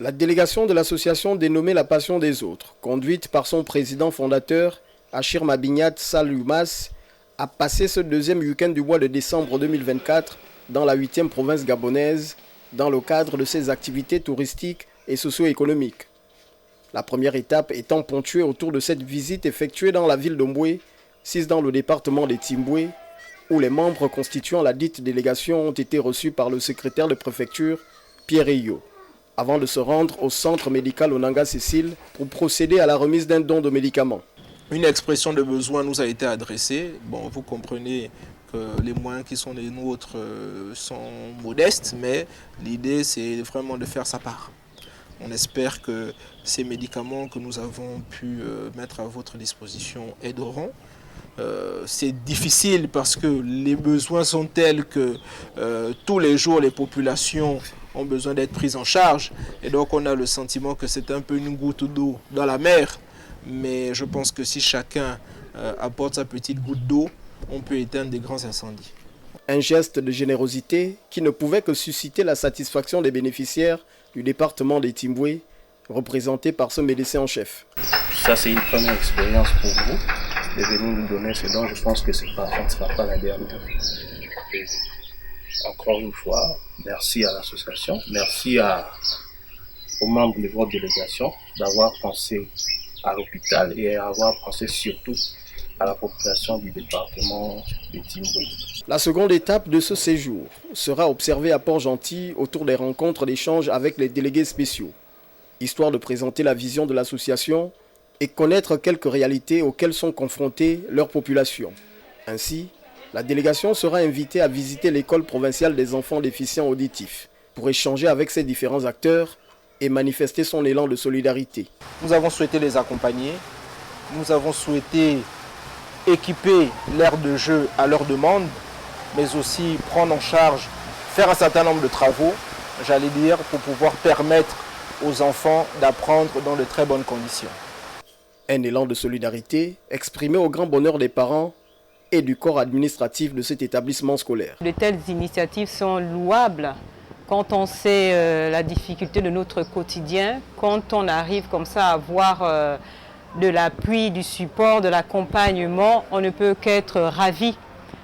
La délégation de l'association dénommée La Passion des Autres, conduite par son président fondateur, Achir Mabignat Salumas, a passé ce deuxième week-end du mois de décembre 2024 dans la 8e province gabonaise, dans le cadre de ses activités touristiques et socio-économiques. La première étape étant ponctuée autour de cette visite effectuée dans la ville d'Omboué, 6 dans le département des Timboué, où les membres constituant la dite délégation ont été reçus par le secrétaire de préfecture, Pierre Eyo, avant de se rendre au centre médical Onanga Cécile pour procéder à la remise d'un don de médicaments. Une expression de besoin nous a été adressée. Bon, vous comprenez que les moyens qui sont les nôtres sont modestes, mais l'idée c'est vraiment de faire sa part. On espère que ces médicaments que nous avons pu mettre à votre disposition aideront. C'est difficile parce que les besoins sont tels que tous les jours les populations ont besoin d'être prises en charge. Et donc on a le sentiment que c'est un peu une goutte d'eau dans la mer. Mais je pense que si chacun apporte sa petite goutte d'eau, on peut éteindre des grands incendies. Un geste de générosité qui ne pouvait que susciter la satisfaction des bénéficiaires du département des Timboué, représenté par ce médecin en chef. Ça, c'est une première expérience pour vous de venir nous donner ce don. Je pense que ça ne sera pas la dernière. Et encore une fois, merci à l'association, merci aux membres de votre délégation d'avoir pensé à l'hôpital et à avoir pensé surtout à la population du département de Timboué. La seconde étape de ce séjour sera observée à Port-Gentil autour des rencontres d'échange avec les délégués spéciaux, histoire de présenter la vision de l'association et connaître quelques réalités auxquelles sont confrontées leurs populations. Ainsi, la délégation sera invitée à visiter l'école provinciale des enfants déficients auditifs pour échanger avec ses différents acteurs et manifester son élan de solidarité. Nous avons souhaité les accompagner, nous avons souhaité équiper l'aire de jeu à leur demande, mais aussi prendre en charge, faire un certain nombre de travaux, j'allais dire, pour pouvoir permettre aux enfants d'apprendre dans de très bonnes conditions. Un élan de solidarité exprimé au grand bonheur des parents et du corps administratif de cet établissement scolaire. De telles initiatives sont louables quand on sait la difficulté de notre quotidien, quand on arrive comme ça à avoir de l'appui, du support, de l'accompagnement, on ne peut qu'être ravi.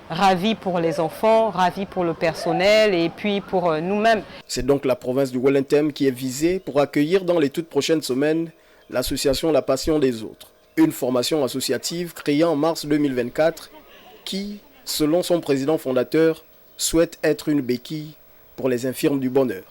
Ravi pour les enfants, ravi pour le personnel et puis pour nous-mêmes. C'est donc la province du Wellington qui est visée pour accueillir dans les toutes prochaines semaines l'association La Passion des Autres, une formation associative créée en mars 2024 qui, selon son président fondateur, souhaite être une béquille pour les infirmes du bonheur.